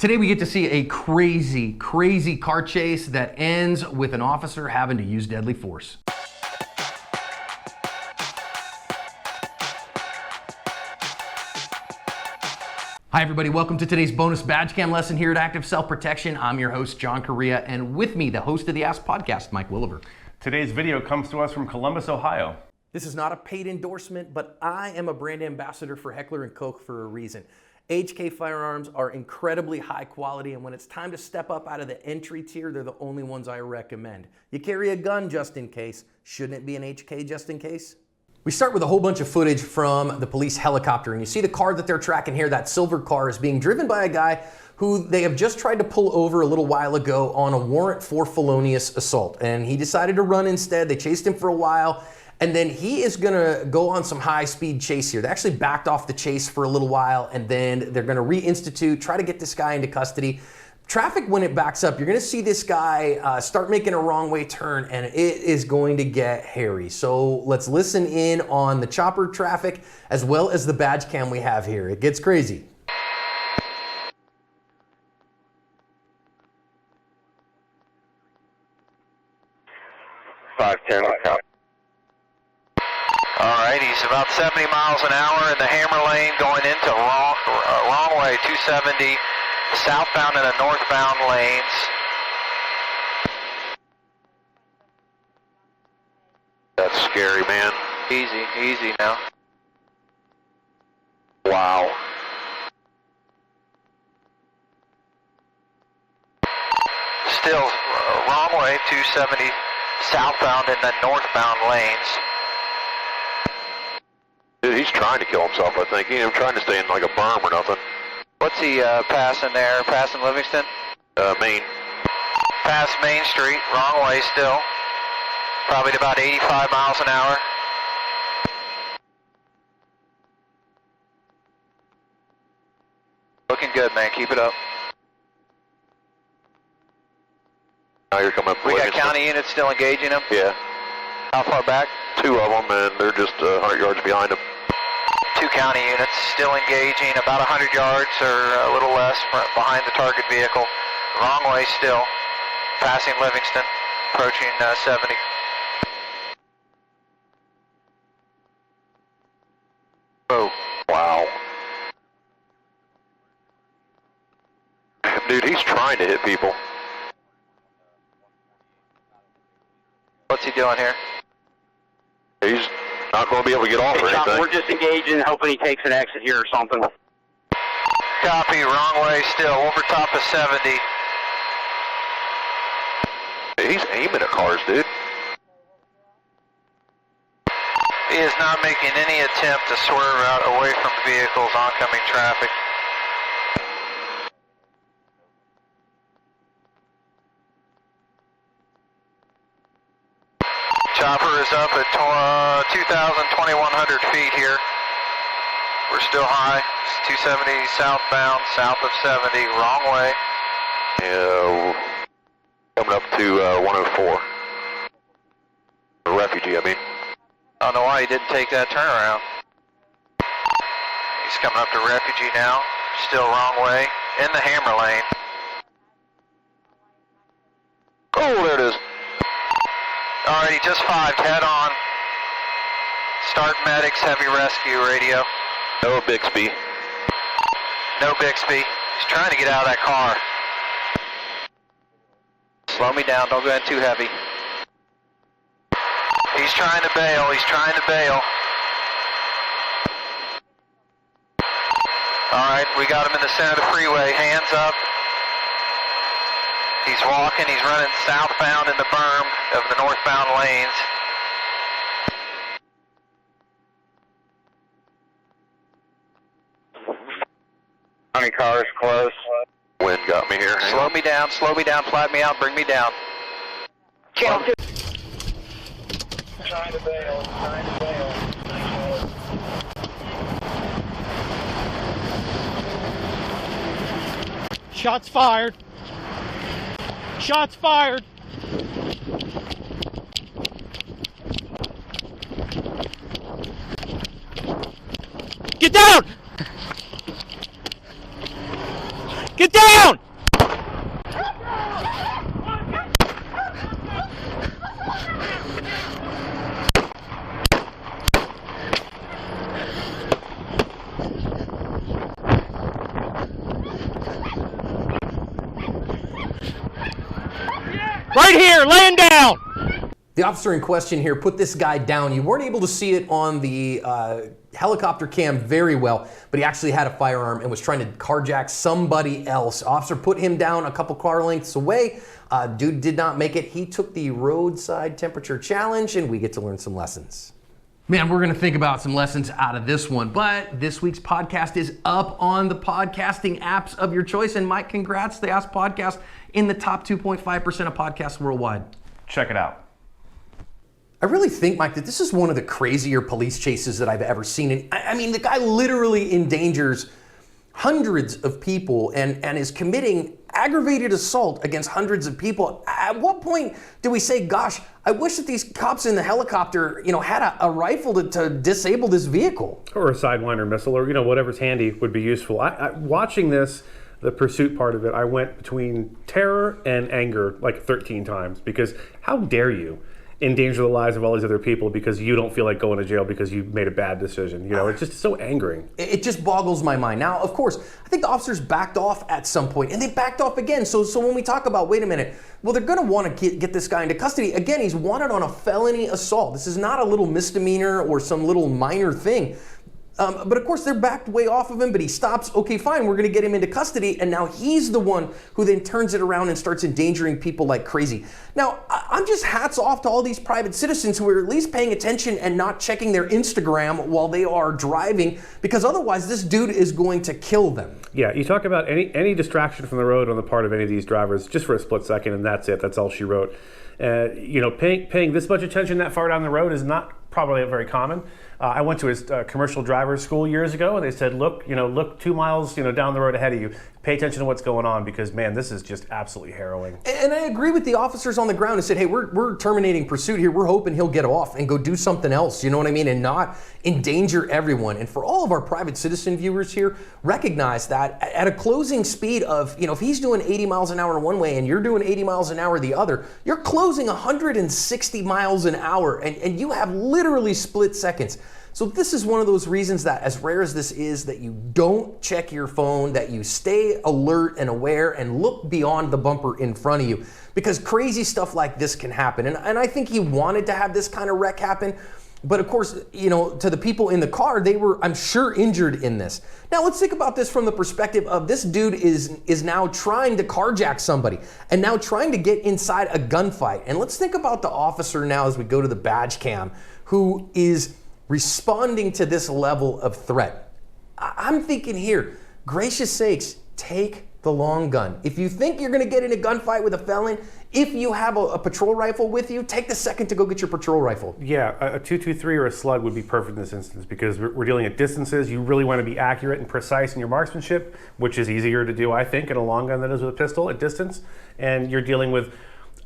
Today we get to see a crazy car chase that ends with an officer having to use deadly force. Hi everybody, welcome to today's bonus badge cam lesson here at Active Self-Protection. I'm your host, John Correa, and with me, the host of the Ask Podcast, Mike Williver. Today's video comes to us from Columbus, Ohio. This is not a paid endorsement, but I am a brand ambassador for Heckler and Koch for a reason. HK firearms are incredibly high quality, and when it's time to step up out of the entry tier, they're the only ones I recommend. You carry a gun just in case. Shouldn't it be an HK just in case? We start with a whole bunch of footage from the police helicopter, and you see the car that they're tracking here. That silver car is being driven by a guy who they have just tried to pull over a little while ago on a warrant for felonious assault, and he decided to run instead. They chased him for a while, and then he is gonna go on some high-speed chase here. They actually backed off the chase for a little while, and then they're gonna reinstitute, try to get this guy into custody. Traffic, when it backs up, you're gonna see this guy start making a wrong way turn, and it is going to get hairy. So let's listen in on the chopper traffic as well as the badge cam we have here. It gets crazy. 510. All right, he's about 70 miles an hour in the hammer lane going into wrong way, 270, southbound and the northbound lanes. That's scary, man. Easy now. Wow. Still wrong way, 270, southbound in the northbound lanes. Dude, he's trying to kill himself, I think. He ain't even trying to stay in like a berm or nothing. What's he passing there? Passing Livingston? Main. Past Main Street, wrong way still. Probably at about 85 miles an hour. Looking good, man. Keep it up. Now you're coming up. We got county units still engaging him? Yeah. How far back? 2 of them, and they're just 100 yards behind him. 2 county units still engaging about 100 yards or a little less behind the target vehicle. Wrong way still. Passing Livingston, approaching 70. Oh, wow. Dude, he's trying to hit people. What's he doing here? He's not going to be able to get off or anything. We're just engaging, hoping he takes an exit here or something. Copy, wrong way still, over top of 70. He's aiming at cars, dude. He is not making any attempt to swerve out away from vehicles, oncoming traffic. Chopper is up at 2,100 feet here. We're still high. It's 270 southbound, south of 70, wrong way. Coming up to 104. The refugee, I mean. I don't know why he didn't take that turnaround. He's coming up to refugee now. Still wrong way. In the hammer lane. Oh, there it is. Alrighty, just 5, head on. Start medics, heavy rescue radio. No Bixby. No Bixby. He's trying to get out of that car. Slow me down, don't go in too heavy. He's trying to bail, Alright, we got him in the center of the freeway, hands up. He's walking, he's running southbound in the berm of the northbound lanes. How many cars close? Wind got me here. Hang Slow on. me down, flatten me out, bring me down. Channel 2. Trying to bail. Shots fired. Shots fired. Get down! Get Get down! Right here, laying down! The officer in question here put this guy down. You weren't able to see it on the helicopter cam very well, but he actually had a firearm and was trying to carjack somebody else. Officer put him down a couple car lengths away. Dude did not make it. He took the roadside temperature challenge, and we get to learn some lessons. Man, we're going to think about some lessons out of this one, but this week's podcast is up on the podcasting apps of your choice. And Mike, congrats, the Ask Podcast in the top 2.5% of podcasts worldwide. Check it out. I really think, Mike, that this is one of the crazier police chases that I've ever seen. And I mean, the guy literally endangers hundreds of people and is committing aggravated assault against hundreds of people. At what point do we say, gosh, I wish that these cops in the helicopter, had a rifle to disable this vehicle? Or a Sidewinder missile, or whatever's handy would be useful. I watching this, the pursuit part of it, I went between terror and anger like 13 times, because how dare you endanger the lives of all these other people because you don't feel like going to jail because you made a bad decision. It's just so angering. It just boggles my mind. Now, of course, I think the officers backed off at some point, and they backed off again. So when we talk about, wait a minute, well, they're going to want to get this guy into custody. Again, he's wanted on a felony assault. This is not a little misdemeanor or some little minor thing. But of course, they're backed way off of him, but he stops. Okay, fine, we're going to get him into custody. And now he's the one who then turns it around and starts endangering people like crazy. Now, I'm just hats off to all these private citizens who are at least paying attention and not checking their Instagram while they are driving, because otherwise this dude is going to kill them. Yeah, you talk about any distraction from the road on the part of any of these drivers just for a split second, and that's it. That's all she wrote. Paying this much attention that far down the road is not probably very common. I went to a commercial driver's school years ago, and they said, look 2 miles, down the road ahead of you. Pay attention to what's going on, because man, this is just absolutely harrowing. And I agree with the officers on the ground who said, hey, we're terminating pursuit here. We're hoping he'll get off and go do something else, you know what I mean? And not endanger everyone. And for all of our private citizen viewers here, recognize that at a closing speed of, if he's doing 80 miles an hour one way and you're doing 80 miles an hour the other, you're closing 160 miles an hour, and you have literally split seconds. So this is one of those reasons that, as rare as this is, that you don't check your phone, that you stay alert and aware and look beyond the bumper in front of you, because crazy stuff like this can happen. And I think he wanted to have this kind of wreck happen. But of course, to the people in the car, they were, I'm sure, injured in this. Now let's think about this from the perspective of this dude is now trying to carjack somebody and now trying to get inside a gunfight. And let's think about the officer now as we go to the badge cam who is responding to this level of threat. I'm thinking here, gracious sakes, take the long gun. If you think you're gonna get in a gunfight with a felon, if you have a patrol rifle with you, take the second to go get your patrol rifle. Yeah, a 223 or a slug would be perfect in this instance, because we're dealing at distances. You really want to be accurate and precise in your marksmanship, which is easier to do, I think, in a long gun than it is with a pistol at distance. And you're dealing with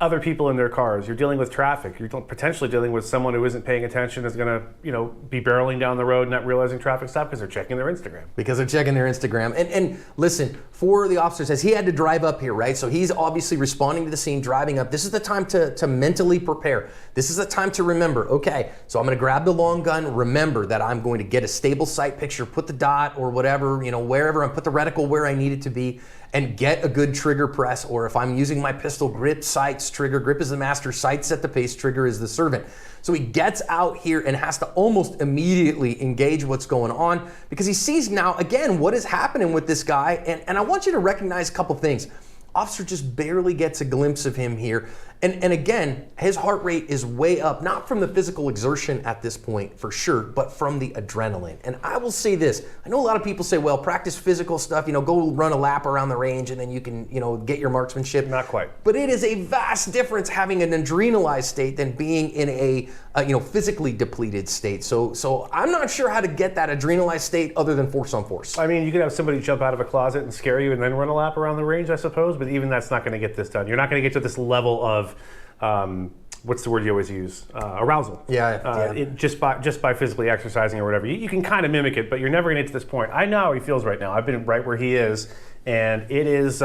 other people in their cars. You're dealing with traffic. You're potentially dealing with someone who isn't paying attention, is going to, be barreling down the road, not realizing traffic stop because they're checking their Instagram. And listen, for the officer says he had to drive up here, right? So he's obviously responding to the scene, driving up. This is the time to mentally prepare. This is the time to remember, okay, so I'm going to grab the long gun. Remember that I'm going to get a stable sight picture, put the dot or whatever, wherever, and put the reticle where I need it to be, and get a good trigger press. Or if I'm using my pistol, grip, sights, trigger. Grip is the master, sights set the pace, trigger is the servant. So he gets out here and has to almost immediately engage what's going on, because he sees now, again, what is happening with this guy. And I want you to recognize a couple things. Officer just barely gets a glimpse of him here. And again, his heart rate is way up, not from the physical exertion at this point, for sure, but from the adrenaline. And I will say this, I know a lot of people say, well, practice physical stuff, go run a lap around the range and then you can, get your marksmanship. Not quite. But it is a vast difference having an adrenalized state than being in a physically depleted state. So I'm not sure how to get that adrenalized state other than force on force. I mean, you could have somebody jump out of a closet and scare you and then run a lap around the range, I suppose, but even that's not going to get this done. You're not going to get to this level of, what's the word you always use? Arousal. Yeah. Just by physically exercising or whatever. You can kind of mimic it, but you're never going to get to this point. I know how he feels right now. I've been right where he is, And it is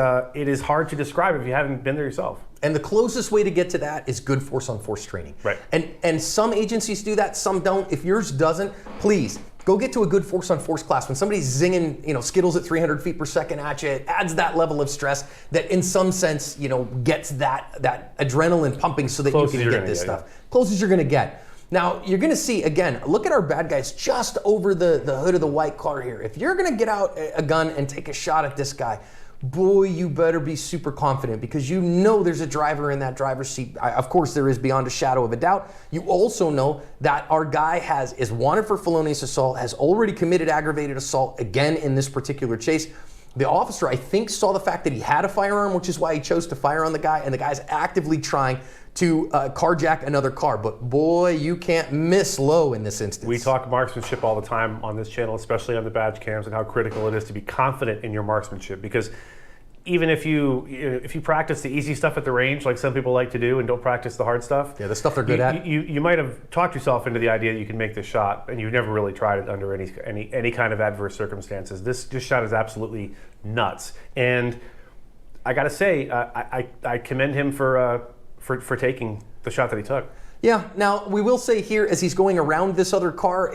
hard to describe if you haven't been there yourself. And the closest way to get to that is good force-on-force training. Right. And some agencies do that, some don't. If yours doesn't, please go get to a good force-on-force class. When somebody's zinging, Skittles at 300 feet per second at you, it adds that level of stress that, in some sense, gets that adrenaline pumping so that you can get this stuff. Closest you're going to get. Now, you're going to see, again, look at our bad guys just over the hood of the white car here. If you're going to get out a gun and take a shot at this guy, boy, you better be super confident, because you know there's a driver in that driver's seat. Of course, there is, beyond a shadow of a doubt. You also know that our guy is wanted for felonious assault, has already committed aggravated assault, again, in this particular chase. The officer, I think, saw the fact that he had a firearm, which is why he chose to fire on the guy, and the guy's actively trying to carjack another car. But boy, you can't miss low in this instance. We talk marksmanship all the time on this channel, especially on the badge cams, and how critical it is to be confident in your marksmanship. Because even if you practice the easy stuff at the range, like some people like to do, and don't practice the hard stuff, the stuff they're good at, you might have talked yourself into the idea that you can make this shot, and you've never really tried it under any kind of adverse circumstances. This shot is absolutely nuts, and I got to say, I commend him for taking the shot that he took. Yeah. Now, we will say here, as he's going around this other car,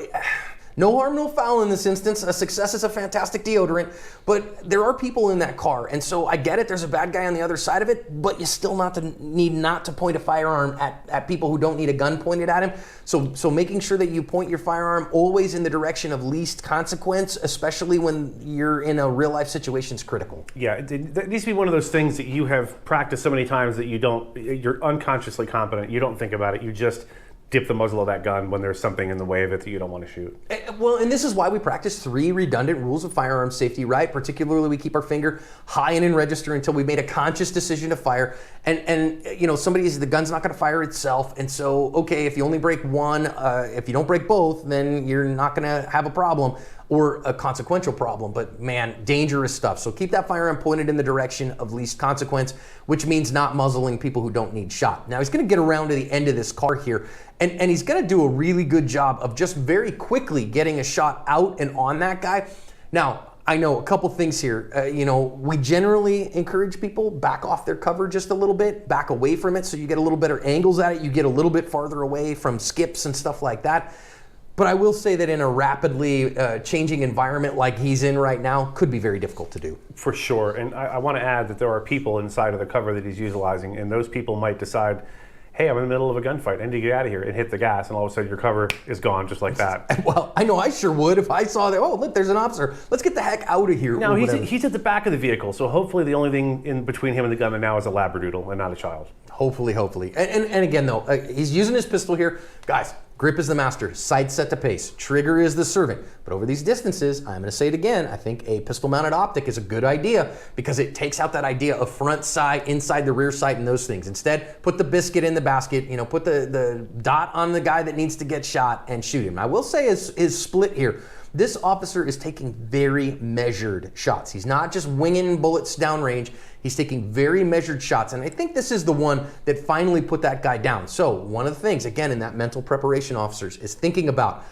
no harm, no foul in this instance. A success is a fantastic deodorant, but there are people in that car, and so I get it. There's a bad guy on the other side of it, but you still need not to point a firearm at people who don't need a gun pointed at him. So making sure that you point your firearm always in the direction of least consequence, especially when you're in a real life situation, is critical. Yeah, it needs to be one of those things that you have practiced so many times that you're unconsciously competent. You don't think about it. You just dip the muzzle of that gun when there's something in the way of it that you don't want to shoot. Well, and this is why we practice 3 redundant rules of firearm safety, right? Particularly, we keep our finger high and in register until we made a conscious decision to fire. And the gun's not going to fire itself. And so, okay, if you only break one, if you don't break both, then you're not going to have a problem, or a consequential problem. But man, dangerous stuff. So keep that firearm pointed in the direction of least consequence, which means not muzzling people who don't need shot. Now, he's going to get around to the end of this car here, and he's going to do a really good job of just very quickly getting a shot out and on that guy. Now, I know a couple things here. We generally encourage people back off their cover just a little bit, back away from it, so you get a little better angles at it. You get a little bit farther away from skips and stuff like that. But I will say that in a rapidly changing environment like he's in right now, could be very difficult to do. For sure. And I want to add that there are people inside of the cover that he's utilizing, and those people might decide, hey, I'm in the middle of a gunfight, I need to get out of here, and hit the gas, and all of a sudden your cover is gone just like that. Well, I know I sure would if I saw that, oh, look, there's an officer. Let's get the heck out of here. No, he's at the back of the vehicle, so hopefully the only thing in between him and the gunman now is a labradoodle and not a child. Hopefully. And again, though, he's using his pistol here. Guys, grip is the master, sight set to pace, trigger is the servant. But over these distances, I'm going to say it again, I think a pistol-mounted optic is a good idea, because it takes out that idea of front sight, inside the rear sight, and those things. Instead, put the biscuit in the basket, put the dot on the guy that needs to get shot and shoot him. I will say his split here. This officer is taking very measured shots. He's not just winging bullets downrange. He's taking very measured shots. And I think this is the one that finally put that guy down. So one of the things, again, in that mental preparation, officers, is thinking about,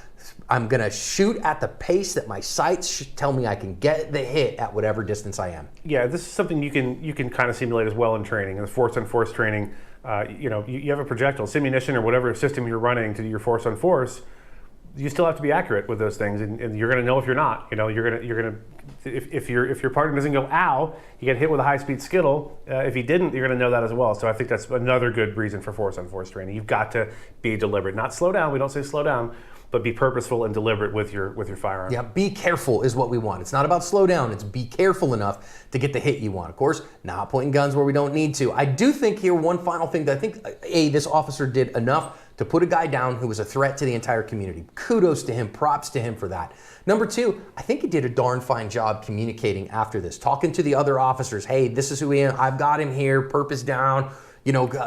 I'm going to shoot at the pace that my sights tell me I can get the hit at whatever distance I am. Yeah, this is something you can kind of simulate as well in training. In the force-on-force training, you have a projectile, simunition, or whatever system you're running to do your force-on-force. You still have to be accurate with those things, and you're going to know if you're not. If your partner doesn't go ow, you get hit with a high-speed Skittle. If he didn't, you're going to know that as well. So I think that's another good reason for force-on-force training. You've got to be deliberate, not slow down. We don't say slow down, but be purposeful and deliberate with your firearm. Yeah, be careful is what we want. It's not about slow down. It's be careful enough to get the hit you want. Of course, not pointing guns where we don't need to. I do think here one final thing that I think this officer did enough to put a guy down who was a threat to the entire community. Kudos to him, props to him for that. Number 2, I think he did a darn fine job communicating after this, talking to the other officers. Hey, this is who he is. I've got him here, purpose down,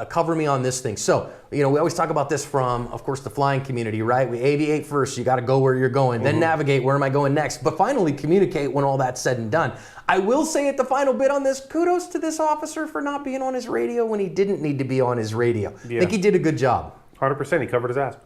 cover me on this thing. So, we always talk about this from, of course, the flying community, right? We aviate first, you got to go where you're going, then navigate, where am I going next? But finally communicate when all that's said and done. I will say at the final bit on this, kudos to this officer for not being on his radio when he didn't need to be on his radio. Yeah. I think he did a good job. 100%, he covered his ass.